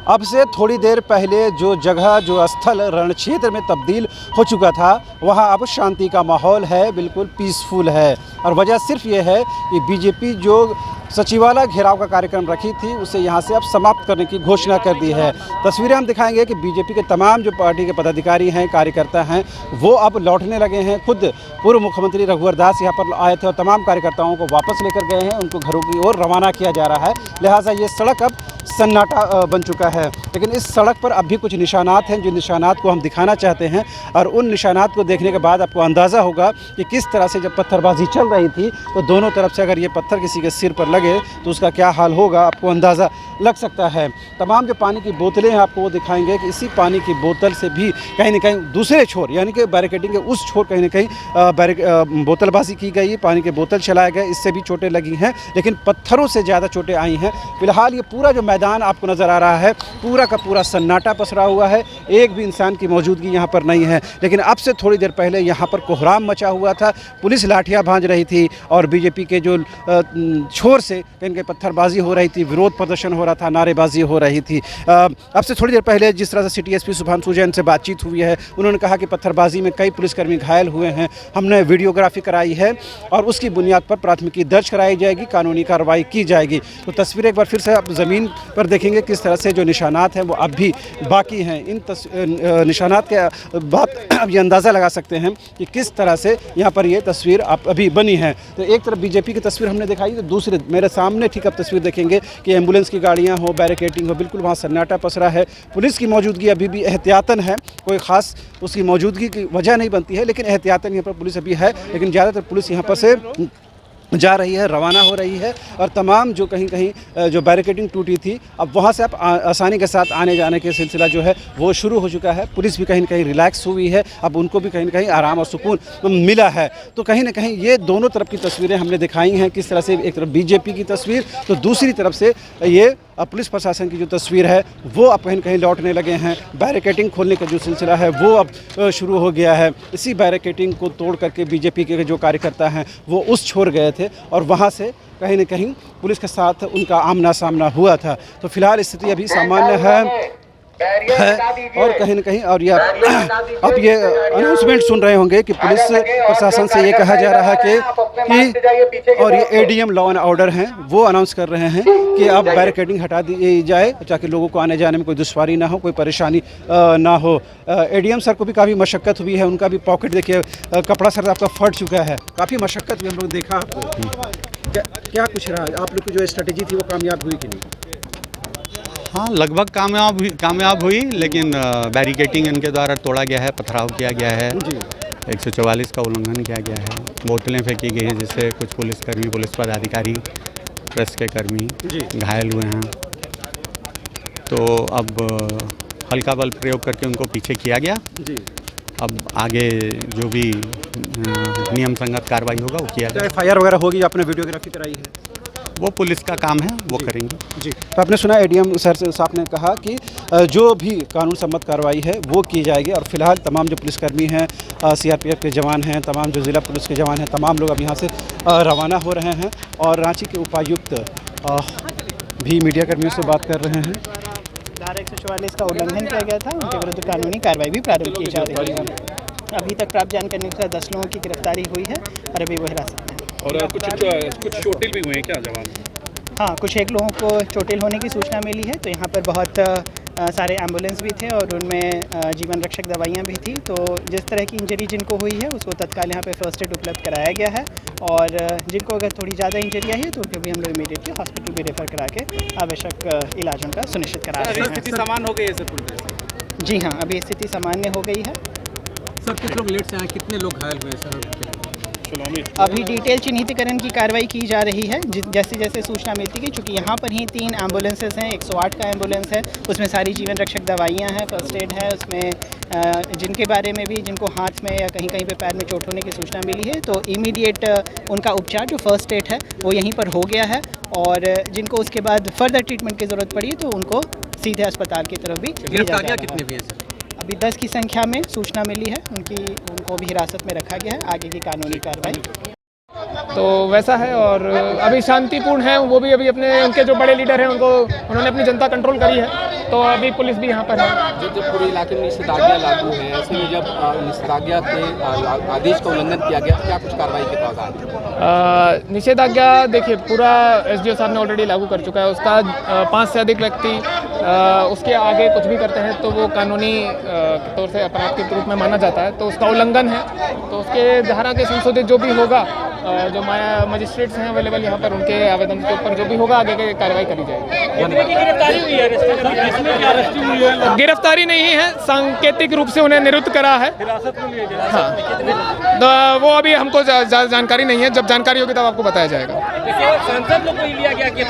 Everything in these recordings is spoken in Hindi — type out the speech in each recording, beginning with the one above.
अब से थोड़ी देर पहले जो जगह जो स्थल रण क्षेत्र में तब्दील हो चुका था वहाँ अब शांति का माहौल है, बिल्कुल पीसफुल है। और वजह सिर्फ ये है कि बीजेपी जो सचिवालय घेराव का कार्यक्रम रखी थी उसे यहाँ से अब समाप्त करने की घोषणा कर दी है। तस्वीरें हम दिखाएंगे कि बीजेपी के तमाम जो पार्टी के पदाधिकारी हैं, कार्यकर्ता हैं, वो अब लौटने लगे हैं। खुद पूर्व मुख्यमंत्री रघुवर दास यहाँ पर आए थे और तमाम कार्यकर्ताओं को वापस लेकर गए हैं, उनको घरों की ओर रवाना किया जा रहा है। लिहाजा ये सड़क अब सन्नाटा बन चुका है। लेकिन इस सड़क पर अब भी कुछ निशानात हैं, जो निशानात को हम दिखाना चाहते हैं। और उन निशानात को देखने के बाद आपको अंदाज़ा होगा कि किस तरह से जब पत्थरबाजी चल रही थी तो दोनों तरफ से अगर ये पत्थर किसी के सिर पर लगे तो उसका क्या हाल होगा, आपको अंदाज़ा लग सकता है। तमाम जो पानी की बोतलें हैं आपको वो दिखाएंगे कि इसी पानी की बोतल से भी कहीं न कहीं दूसरे छोर यानी कि बैरिकेडिंग के उस छोर कहीं न कहीं बोतलबाजी की गई, पानी के बोतल चलाए गए, इससे भी चोटें लगी हैं। लेकिन पत्थरों से ज़्यादा चोटें आई हैं। फिलहाल ये पूरा जो मैदान आपको नज़र आ रहा है पूरा का पूरा सन्नाटा पसरा हुआ है, एक भी इंसान की मौजूदगी यहाँ पर नहीं है। लेकिन अब से थोड़ी देर पहले यहाँ पर कोहराम मचा हुआ था, पुलिस लाठियाँ भांज रही थी और बीजेपी के जो छोर से कहीं कहीं पत्थरबाजी हो रही थी, विरोध प्रदर्शन हो रहा था, नारेबाजी हो रही थी। अब से थोड़ी देर पहले जिस तरह से सिटी एसपी शुभांशु जैन से बातचीत हुई है, उन्होंने कहा कि पत्थरबाजी में कई पुलिसकर्मी घायल हुए हैं, हमने वीडियोग्राफी कराई है और उसकी बुनियाद पर प्राथमिकी दर्ज कराई जाएगी, कानूनी कार्रवाई की जाएगी। तो तस्वीरें एक बार फिर से आप ज़मीन पर देखेंगे किस तरह से जो निशानात हैं वो अब भी बाकी हैं। इन निशानात के बाद अब ये अंदाज़ा लगा सकते हैं कि किस तरह से यहाँ पर ये तस्वीर अब अभी बनी है। तो एक तरफ बीजेपी की तस्वीर हमने दिखाई, तो दूसरे मेरे सामने ठीक अब तस्वीर देखेंगे कि एम्बुलेंस की गाड़ियाँ हो, बैरिकेडिंग हो, बिल्कुल वहाँ सन्नाटा पसरा है। पुलिस की मौजूदगी अभी भी एहतियातन है, कोई ख़ास उसकी मौजूदगी की वजह नहीं बनती है, लेकिन एहतियातन यहाँ पर पुलिस अभी है। लेकिन ज़्यादातर पुलिस यहाँ पर से जा रही है, रवाना हो रही है और तमाम जो कहीं कहीं जो बैरिकेडिंग टूटी थी अब वहाँ से आप आसानी के साथ आने जाने के सिलसिला जो है वो शुरू हो चुका है। पुलिस भी कहीं न कहीं रिलैक्स हुई है, अब उनको भी कहीं न कहीं आराम और सुकून मिला है। तो कहीं न कहीं ये दोनों तरफ की तस्वीरें हमने दिखाई हैं, किस तरह से एक तरफ बीजेपी की तस्वीर तो दूसरी तरफ से ये पुलिस प्रशासन की जो तस्वीर है वो अब कहीं न कहीं लौटने लगे हैं। बैरिकेडिंग खोलने का जो सिलसिला है वो अब शुरू हो गया है। इसी बैरिकेडिंग को तोड़ करके बीजेपी के जो कार्यकर्ता हैं वो उस छोर गए थे और वहाँ से कहीं न कहीं पुलिस के साथ उनका आमना सामना हुआ था। तो फिलहाल स्थिति अभी सामान्य है और कहीं न कहीं और यह अब ये अनाउंसमेंट सुन रहे होंगे कि पुलिस प्रशासन से ये कहा जा रहा है कि और ये एडीएम लॉ एंड ऑर्डर हैं वो अनाउंस कर रहे हैं कि अब बैरिकेडिंग हटा दी जाए ताकि लोगों को आने जाने में कोई दुश्वारी ना हो, कोई परेशानी ना हो। एडीएम सर को भी काफ़ी मशक्क़त हुई है, उनका भी पॉकेट देखिए कपड़ा सर आपका फट चुका है, काफ़ी मशक्क़त हुई, हम लोग देखा आपको। क्या कुछ रहा आप लोग की जो स्ट्रेटेजी थी वो कामयाब हुई कि नहीं? हाँ, लगभग कामयाब हुई, लेकिन बैरिकेडिंग इनके द्वारा तोड़ा गया है, पथराव किया गया है, 144 का उल्लंघन किया गया है, बोतलें फेंकी गई हैं जिससे कुछ पुलिसकर्मी, पुलिस पदाधिकारी, प्रेस के कर्मी घायल हुए हैं। तो अब हल्का बल प्रयोग करके उनको पीछे किया गया। अब आगे जो भी नियम संगत कार्रवाई होगा वो किया जाएगा। FIR वगैरह होगी, आपने वीडियोग्राफी कराई है, वो पुलिस का काम है, वो करेंगे जी। तो आपने सुना एडीएम सर साहब ने कहा कि जो भी कानून सम्मत कार्रवाई है वो की जाएगी। और फिलहाल तमाम जो पुलिसकर्मी हैं, CRPF के जवान हैं, तमाम जो ज़िला पुलिस के जवान हैं, तमाम लोग अब यहाँ से रवाना हो रहे हैं। और रांची के उपायुक्त भी मीडिया कर्मियों से बात कर रहे हैं। धारा 144 का उल्लंघन किया गया था, उनके विरुद्ध कानूनी कार्रवाई भी प्रारंभ की जा रही है। अभी तक प्राप्त जानकारी के अनुसार 10 लोगों की गिरफ्तारी हुई है और अभी वो हिरासत में है। और कुछ चोटिल भी हुए हैं क्या जवान? हाँ, कुछ एक लोगों को चोटिल होने की सूचना मिली है। तो यहाँ पर बहुत सारे एम्बुलेंस भी थे और उनमें जीवन रक्षक दवाइयाँ भी थी। तो जिस तरह की इंजरी जिनको हुई है उसको तत्काल यहाँ पे फर्स्ट एड उपलब्ध कराया गया है। और जिनको अगर थोड़ी ज़्यादा इंजरी आई है तो उनको भी हम लोग इमीडिएटली हॉस्पिटल भी रेफर करा के आवश्यक इलाज उनका सुनिश्चित करा रहे हैं। स्थिति सामान्य हो गई है सर? जी हाँ, अभी स्थिति सामान्य हो गई है। सर कुछ लोग लेट से आए, कितने लोग घायल हुए सर? अभी डिटेल चिन्हितीकरण की कार्रवाई की जा रही है। जैसे जैसे सूचना मिलती है, चूँकि यहाँ पर ही 3 एम्बुलेंसेस हैं, 108 का एम्बुलेंस है, उसमें सारी जीवन रक्षक दवाइयाँ हैं, फर्स्ट एड है, उसमें जिनके बारे में भी जिनको हाथ में या कहीं कहीं पे पैर में चोट होने की सूचना मिली है तो इमीडिएट उनका उपचार जो फर्स्ट एड है वो यहीं पर हो गया है। और जिनको उसके बाद फर्दर ट्रीटमेंट की ज़रूरत पड़ी तो उनको सीधे अस्पताल की तरफ भी भेजा जा रहा है। कितने भी हैं सर? अभी 10 की संख्या में सूचना मिली है, उनको भी हिरासत में रखा गया है, आगे की कानूनी कार्रवाई। तो वैसा है और अभी शांतिपूर्ण है। वो भी अभी अपने उनके जो बड़े लीडर हैं उन्होंने अपनी जनता कंट्रोल करी है। तो अभी पुलिस भी यहाँ पर है। जब पूरे इलाके में निषेधाज्ञा लागू है, ऐसे में जब निषेधाज्ञा के आदेश का उल्लंघन किया गया तो क्या कुछ कार्रवाई के प्रावधान है? निषेधाज्ञा देखिए पूरा एसडीओ साहब ने ऑलरेडी लागू कर चुका है। उसका 5 से अधिक व्यक्ति उसके आगे कुछ भी करते हैं तो वो कानूनी तौर से अपराध के रूप में माना जाता है, तो उसका उल्लंघन है। तो उसके धारा के संशोधित जो भी होगा, जो मजिस्ट्रेट्स हैं अवेलेबल यहाँ पर, उनके आवेदन के ऊपर जो भी होगा आगे की कार्रवाई करी जाएगी। गिरफ्तारी नहीं है, सांकेतिक रूप से उन्हें निरुद्ध करा है। हाँ, तो वो अभी हमको जानकारी नहीं है, जब जानकारी होगी तब आपको बताया जाएगा। सांसद लोग को लिया गया कि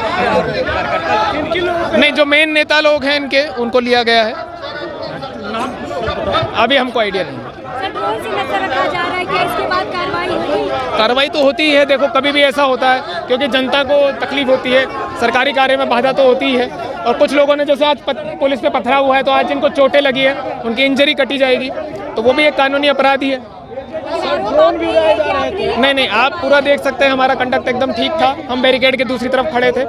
नहीं, जो मेन नेता लोग हैं इनके, उनको लिया गया है। अभी हमको आइडिया नहीं है। कार्रवाई तो होती है, देखो कभी भी ऐसा होता है क्योंकि जनता को तकलीफ होती है, सरकारी कार्य में बाधा तो होती है। और कुछ लोगों ने जैसे आज पुलिस पे पथराव हुआ है, तो आज जिनको चोटें लगी है उनकी इंजरी कटी जाएगी, तो वो भी एक कानूनी अपराध ही है। नहीं, आप पूरा देख सकते हैं, हमारा कंडक्ट एकदम ठीक था। हम बैरिकेड के दूसरी तरफ खड़े थे,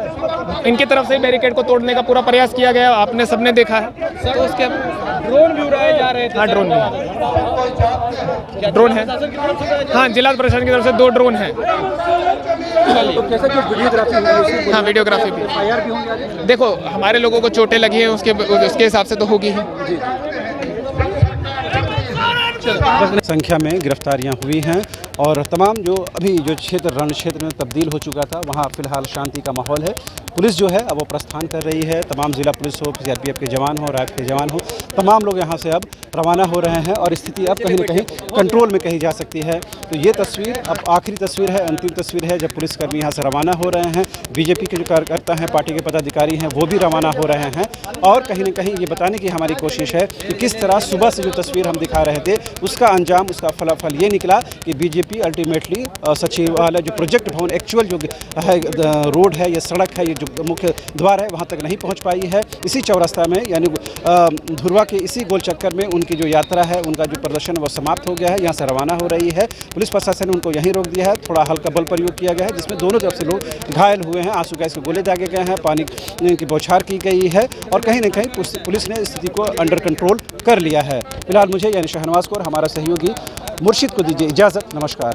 इनकी तरफ से बैरिकेड को तोड़ने का पूरा प्रयास किया गया, आपने सबने देखा है। तो उसके ड्रोन भी उड़ाए जा रहे थे। हाँ, ड्रोन है। हाँ, जिला प्रशासन की तरफ से 2 ड्रोन हैं। हाँ, वीडियोग्राफी भी। देखो हमारे लोगों को चोटें लगी हैं, उसके हिसाब से तो होगी ही। संख्या में गिरफ्तारियां हुई हैं और तमाम जो अभी जो क्षेत्र रण क्षेत्र में तब्दील हो चुका था, वहाँ फिलहाल शांति का माहौल है। पुलिस जो है अब वो प्रस्थान कर रही है। तमाम ज़िला पुलिस हो, सीआरपीएफ के जवान हो, रैफ के जवान हो, तमाम लोग यहाँ से अब रवाना हो रहे हैं और स्थिति अब कहीं न कहीं कंट्रोल में कही जा सकती है। तो ये तस्वीर अब आखिरी तस्वीर है, अंतिम तस्वीर है, जब पुलिसकर्मी यहाँ से रवाना हो रहे हैं। बीजेपी के जो कार्यकर्ता हैं, पार्टी के पदाधिकारी हैं, वो भी रवाना हो रहे हैं। और कहीं न कहीं ये बताने की हमारी कोशिश है कि किस तरह सुबह से जो तस्वीर हम दिखा रहे थे, उसका अंजाम, उसका फलाफल ये निकला कि बीजेपी अल्टीमेटली सचिवालय जो प्रोजेक्ट भवन एक्चुअल जो है रोड है, ये सड़क है, ये जो मुख्य द्वार है, वहाँ तक नहीं पहुँच पाई है। इसी चौरास्ता में यानी धुरवा के इसी गोल चक्कर में उनकी जो यात्रा है, उनका जो प्रदर्शन वो समाप्त हो गया है, यहाँ से रवाना हो रही है। पुलिस प्रशासन ने उनको यहीं रोक दिया है। थोड़ा हल्का बल प्रयोग किया गया है, जिसमें दोनों तरफ से लोग घायल हुए हैं। आंसू गैस के गोले दागे गए हैं, पानी की बौछार की गई है और कहीं न कहीं पुलिस ने स्थिति को अंडर कंट्रोल कर लिया है। फिलहाल मुझे यानी शहनवाज को और हमारा सहयोगी मुर्शिद को दीजिए इजाज़त। नमस्कार।